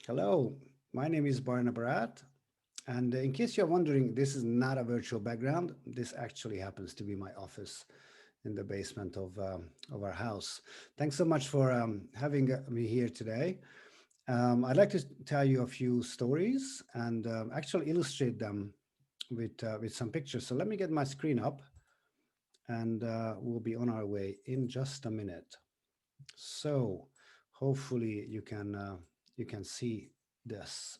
Hello, my name is Barna Barath, and in case you're wondering, this is not a virtual background. This actually happens to be my office in the basement of our house. Thanks so much for having me here today. I'd like to tell you a few stories and actually illustrate them with some pictures. So let me get my screen up, and we'll be on our way in just a minute. So hopefully you can see this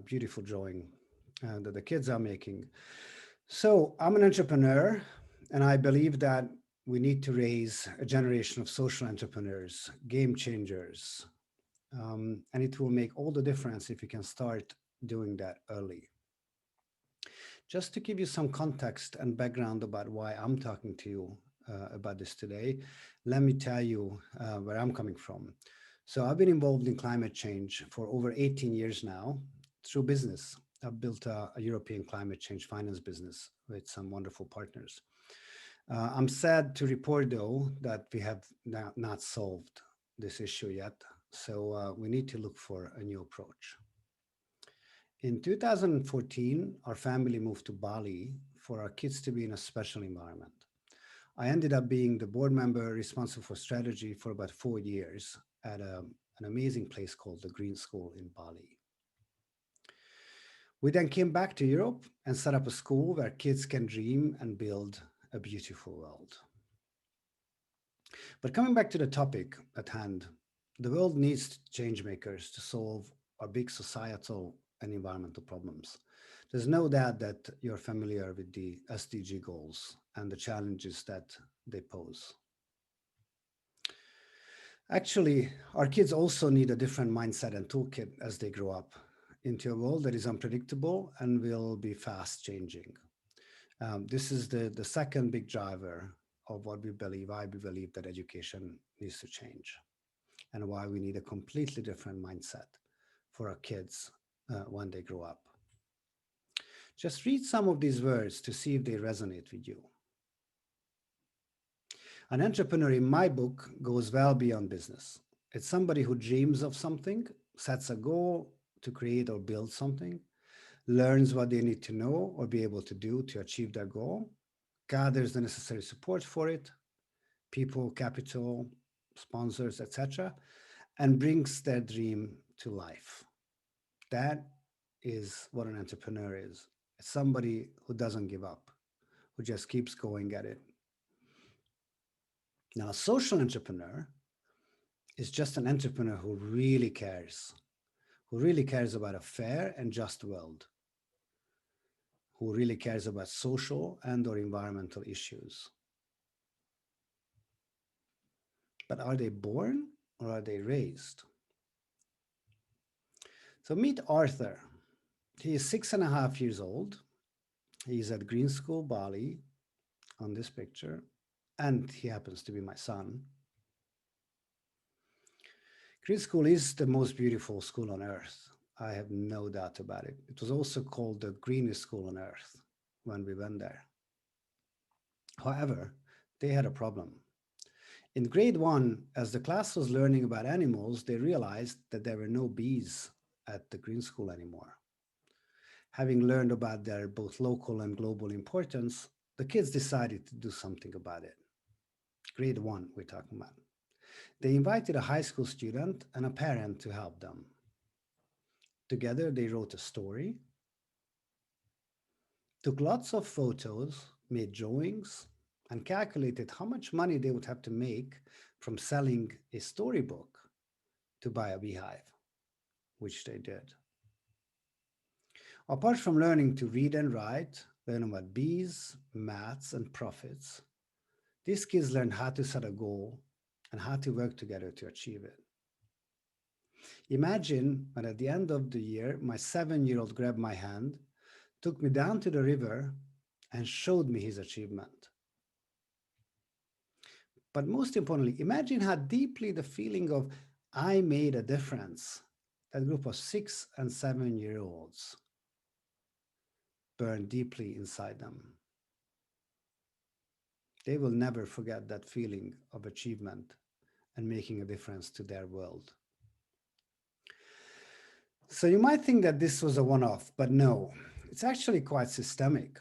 beautiful drawing that the kids are making. So I'm an entrepreneur, and I believe that we need to raise a generation of social entrepreneurs, game changers, and it will make all the difference if we can start doing that early. Just to give you some context and background about why I'm talking to you about this today, let me tell you where I'm coming from. So I've been involved in climate change for over 18 years now through business. I've built a European climate change finance business with some wonderful partners. I'm sad to report, though, that we have not solved this issue yet. So we need to look for a new approach. In 2014, our family moved to Bali for our kids to be in a special environment. I ended up being the board member responsible for strategy for about 4 years at an amazing place called the Green School in Bali. We then came back to Europe and set up a school where kids can dream and build a beautiful world. But coming back to the topic at hand, the world needs change makers to solve our big societal and environmental problems. There's no doubt that you're familiar with the SDG goals and the challenges that they pose. Actually, our kids also need a different mindset and toolkit as they grow up into a world that is unpredictable and will be fast changing. This is the second big driver of what we believe, why we believe that education needs to change and why we need a completely different mindset for our kids when they grow up. Just read some of these words to see if they resonate with you. An entrepreneur in my book goes well beyond business. It's somebody who dreams of something, sets a goal to create or build something, learns what they need to know or be able to do to achieve their goal, gathers the necessary support for it, people, capital, sponsors, etc., and brings their dream to life. That is what an entrepreneur is. It's somebody who doesn't give up, who just keeps going at it. Now, a social entrepreneur is just an entrepreneur who really cares about a fair and just world, who really cares about social and or environmental issues. But are they born or are they raised? So meet Arthur. He is 6.5 years old. He's at Green School Bali on this picture, and he happens to be my son. Green School is the most beautiful school on earth. I have no doubt about it. It was also called the greenest school on earth when we went there. However, they had a problem. In grade 1, as the class was learning about animals, they realized that there were no bees at the Green School anymore. Having learned about their both local and global importance, the kids decided to do something about it. Grade 1, we're talking about. They invited a high school student and a parent to help them. Together, they wrote a story, took lots of photos, made drawings, and calculated how much money they would have to make from selling a storybook to buy a beehive, which they did. Apart from learning to read and write, learn about bees, maths, and profits, these kids learned how to set a goal and how to work together to achieve it. Imagine when at the end of the year, my 7-year-old grabbed my hand, took me down to the river, and showed me his achievement. But most importantly, imagine how deeply the feeling of I made a difference, that group of 6 and 7-year-olds, burned deeply inside them. They will never forget that feeling of achievement and making a difference to their world. So you might think that this was a one-off, but no, it's actually quite systemic.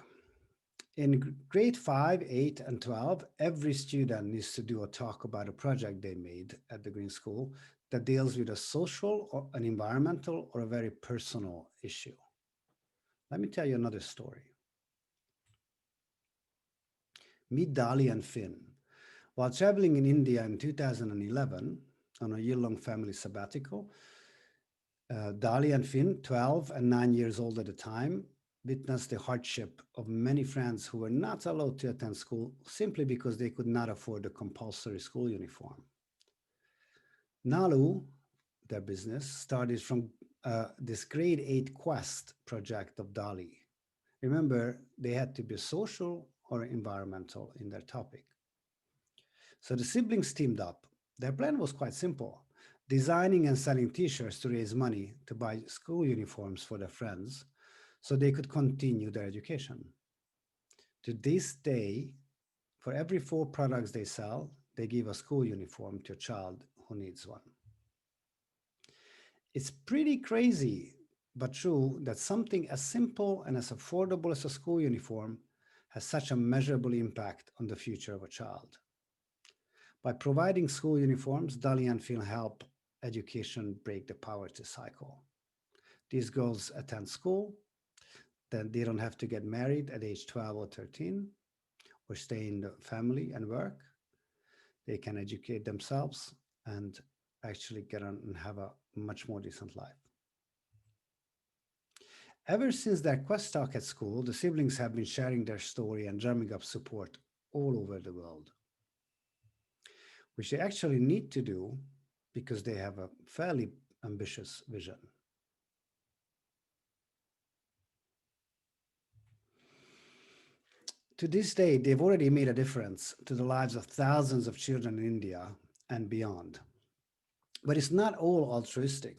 In grade 5, 8, and 12, every student needs to do a talk about a project they made at the Green School that deals with a social or an environmental or a very personal issue. Let me tell you another story. Meet Dali and Finn. While traveling in India in 2011 on a year-long family sabbatical, Dali and Finn, 12 and 9 years old at the time, witnessed the hardship of many friends who were not allowed to attend school simply because they could not afford a compulsory school uniform. Nalu, their business, started from this grade 8 quest project of Dali. Remember, they had to be social or environmental in their topic. So the siblings teamed up. Their plan was quite simple: designing and selling t-shirts to raise money to buy school uniforms for their friends so they could continue their education. To this day, for every 4 products they sell, they give a school uniform to a child who needs one. It's pretty crazy, but true, that something as simple and as affordable as a school uniform has such a measurable impact on the future of a child. By providing school uniforms, Dali and Phil help education break the poverty cycle. These girls attend school, then they don't have to get married at age 12 or 13 or stay in the family and work. They can educate themselves and actually get on and have a much more decent life. Ever since their quest talk at school, the siblings have been sharing their story and drumming up support all over the world, which they actually need to do because they have a fairly ambitious vision. To this day, they've already made a difference to the lives of thousands of children in India and beyond. But it's not all altruistic,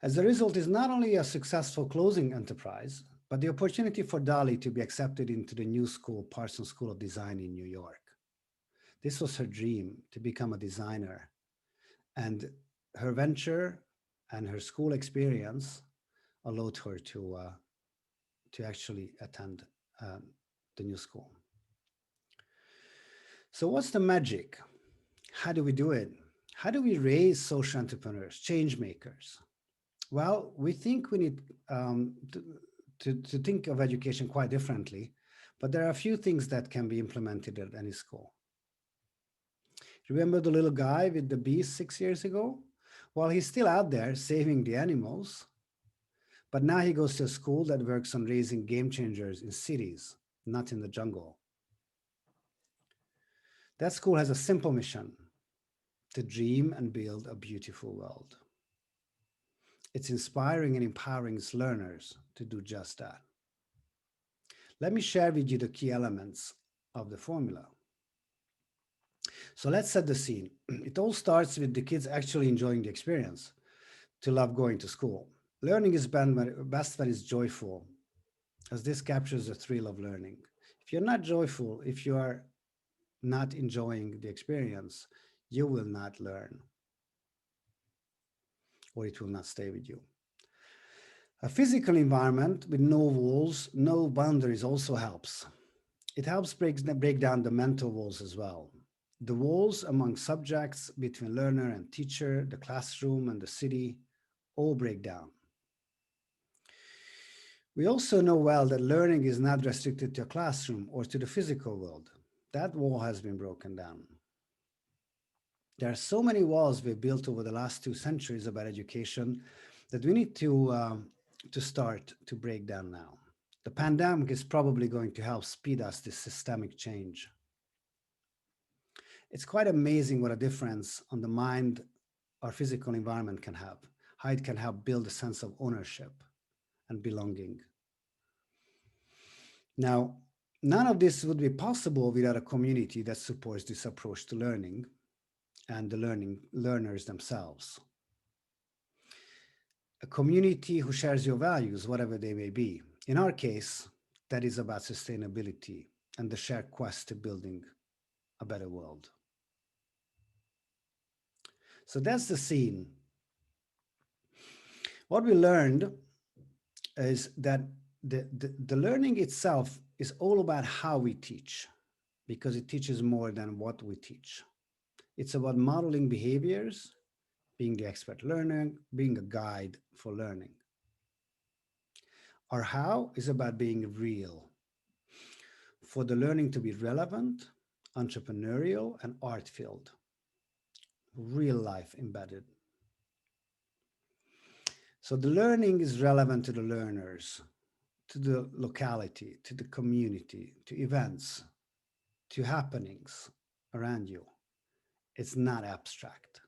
as the result is not only a successful clothing enterprise, but the opportunity for Dali to be accepted into the new school, Parsons School of Design in New York. This was her dream, to become a designer, and her venture and her school experience allowed her to actually attend um, the new school. So what's the magic? How do we do it? How do we raise social entrepreneurs, change makers? Well, we think we need to think of education quite differently, but there are a few things that can be implemented at any school. Remember the little guy with the bees 6 years ago? Well, he's still out there saving the animals, but now he goes to a school that works on raising game changers in cities, not in the jungle. That school has a simple mission: to dream and build a beautiful world. It's inspiring and empowering its learners to do just that. Let me share with you the key elements of the formula. So let's set the scene. It all starts with the kids actually enjoying the experience, to love going to school. Learning is best when it's joyful, as this captures the thrill of learning. If you're not joyful, if you are not enjoying the experience, you will not learn, or it will not stay with you. A physical environment with no walls, no boundaries also helps. It helps break down the mental walls as well. The walls among subjects between learner and teacher, the classroom and the city, all break down. We also know well that learning is not restricted to a classroom or to the physical world. That wall has been broken down. There are so many walls we've built over the last 2 centuries about education that we need to start to break down now. The pandemic is probably going to help speed us this systemic change. It's quite amazing what a difference on the mind our physical environment can have, how it can help build a sense of ownership and belonging. Now, none of this would be possible without a community that supports this approach to learning and the learners themselves. A community who shares your values, whatever they may be. In our case, that is about sustainability and the shared quest to building a better world. So that's the scene. What we learned is that the learning itself is all about how we teach, because it teaches more than what we teach. It's about modeling behaviors, being the expert learner, being a guide for learning. Our how is about being real, for the learning to be relevant, entrepreneurial, and art-filled, real life embedded. So the learning is relevant to the learners, to the locality, to the community, to events, to happenings around you. It's not abstract.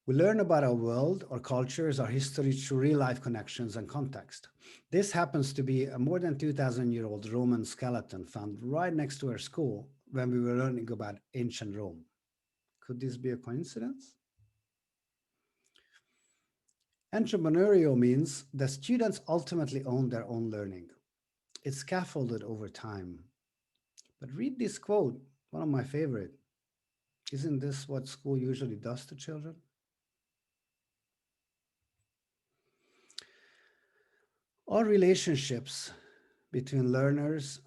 We learn about our world, our cultures, our history through real life connections and context. This happens to be a more than 2,000-year-old Roman skeleton found right next to our school when we were learning about ancient Rome. Could this be a coincidence? Entrepreneurial means that students ultimately own their own learning. It's scaffolded over time. But read this quote, one of my favorite. Isn't this what school usually does to children? All relationships between learners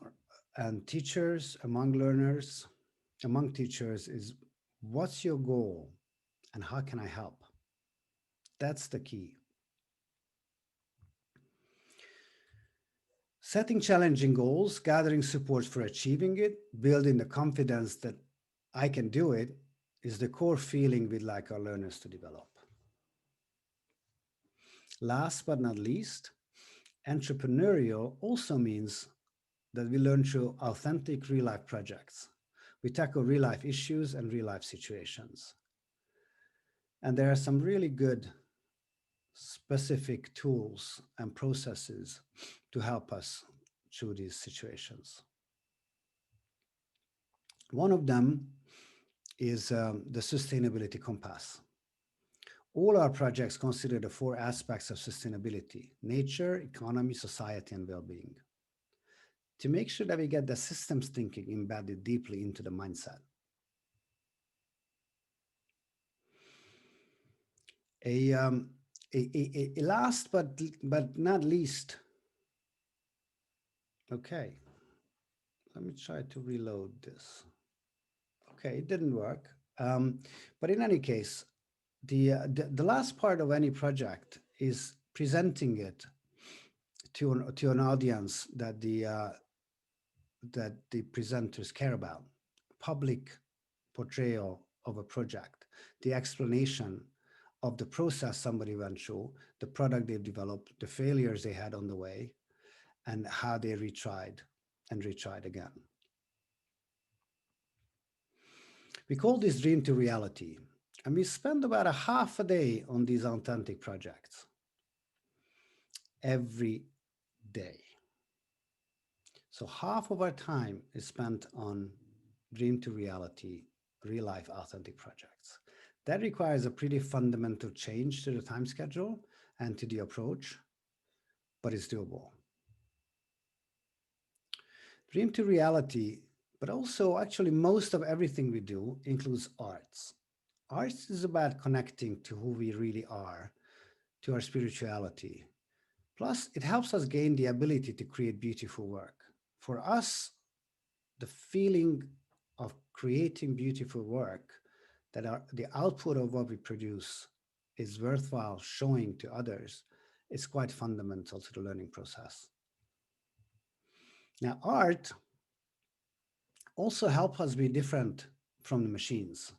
and teachers, among teachers is, what's your goal and how can I help? That's the key. Setting challenging goals, gathering support for achieving it, building the confidence that I can do it is the core feeling we'd like our learners to develop. Last but not least, entrepreneurial also means that we learn through authentic real-life projects. We tackle real-life issues and real-life situations. And there are some really good specific tools and processes to help us through these situations. One of them is the sustainability compass. All our projects consider the four aspects of sustainability: nature, economy, society, and well-being, to make sure that we get the systems thinking embedded deeply into the mindset. Last but not least, okay, let me try to reload this. Okay, it didn't work. But in any case, the last part of any project is presenting it to an audience that the presenters care about. Public portrayal of a project, the explanation of the process somebody went through, the product they've developed, the failures they had on the way, and how they retried and retried again. We call this dream to reality, and we spend about a half a day on these authentic projects every day. So half of our time is spent on dream to reality, real life authentic projects. That requires a pretty fundamental change to the time schedule and to the approach, but it's doable. Dream to reality, but also actually most of everything we do includes arts. Arts is about connecting to who we really are, to our spirituality. Plus, it helps us gain the ability to create beautiful work. For us, the feeling of creating beautiful work, that the output of what we produce is worthwhile showing to others, is quite fundamental to the learning process. Now, art also helps us be different from the machines.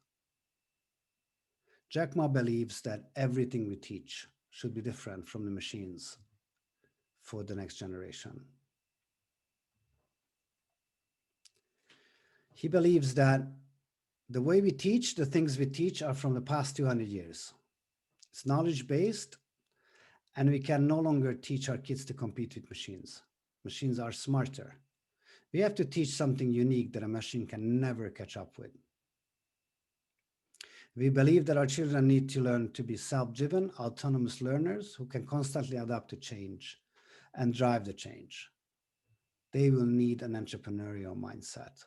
Jack Ma believes that everything we teach should be different from the machines for the next generation. He believes that the way we teach, the things we teach are from the past 200 years. It's knowledge-based, and we can no longer teach our kids to compete with machines. Machines are smarter. We have to teach something unique that a machine can never catch up with. We believe that our children need to learn to be self-driven, autonomous learners who can constantly adapt to change and drive the change. They will need an entrepreneurial mindset.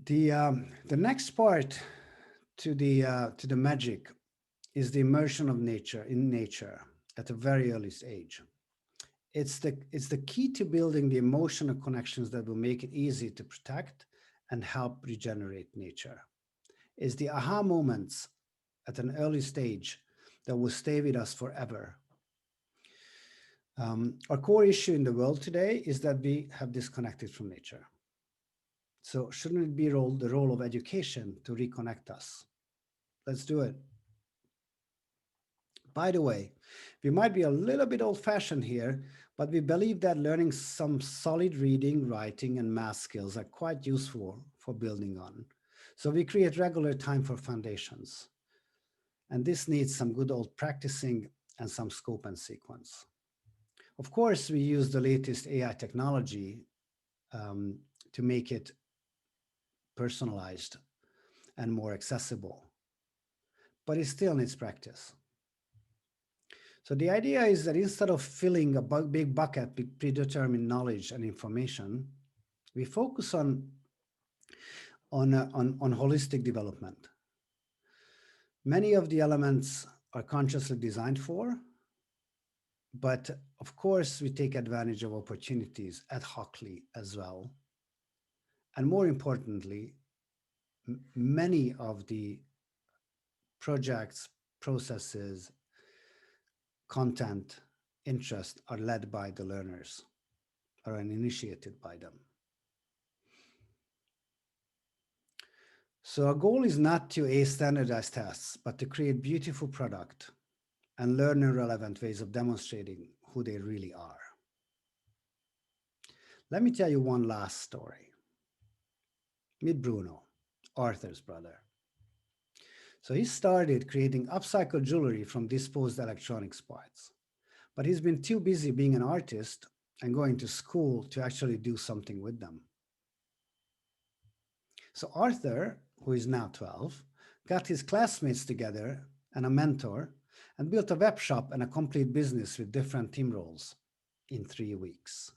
The next part to the magic is the immersion of nature in nature at a very early stage. It's the key to building the emotional connections that will make it easy to protect and help regenerate nature. It's the aha moments at an early stage that will stay with us forever. Our core issue in the world today is that we have disconnected from nature. So shouldn't it be the role of education to reconnect us? Let's do it. By the way, we might be a little bit old-fashioned here, but we believe that learning some solid reading, writing, and math skills are quite useful for building on. So we create regular time for foundations. And this needs some good old practicing and some scope and sequence. Of course, we use the latest AI technology to make it personalized and more accessible, but it still needs practice. So the idea is that instead of filling a big bucket with predetermined knowledge and information, we focus on holistic development. Many of the elements are consciously designed for, but of course we take advantage of opportunities ad hocly as well. And more importantly, many of the projects, processes, content, interest are led by the learners or initiated by them. So our goal is not to ace standardized tests, but to create beautiful product and learner relevant ways of demonstrating who they really are. Let me tell you one last story. Meet Bruno, Arthur's brother. So he started creating upcycled jewelry from disposed electronics parts, but he's been too busy being an artist and going to school to actually do something with them. So Arthur, who is now 12, got his classmates together and a mentor and built a web shop and a complete business with different team roles in 3 weeks.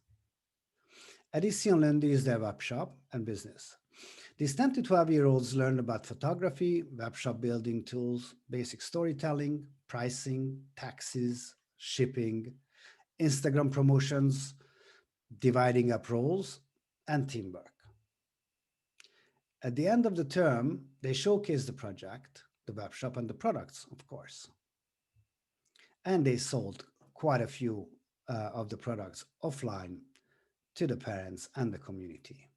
Edition Lundy is their web shop and business. These 10 to 12-year-olds learned about photography, web shop building tools, basic storytelling, pricing, taxes, shipping, Instagram promotions, dividing up roles, and teamwork. At the end of the term, they showcased the project, the web shop, and the products, of course. And they sold quite a few of the products offline to the parents and the community.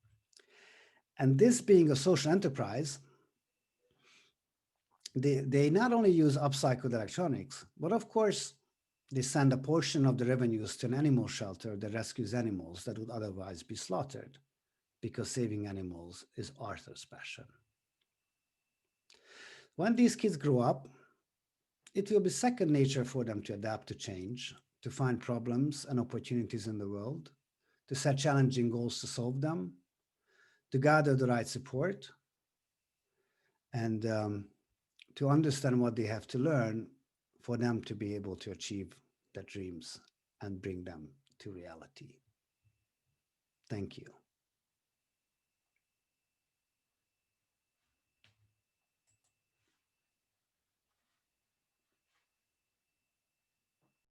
And this being a social enterprise, they not only use upcycled electronics, but of course, they send a portion of the revenues to an animal shelter that rescues animals that would otherwise be slaughtered, because saving animals is Arthur's passion. When these kids grow up, it will be second nature for them to adapt to change, to find problems and opportunities in the world, to set challenging goals to solve them, to gather the right support, and to understand what they have to learn for them to be able to achieve their dreams and bring them to reality. Thank you.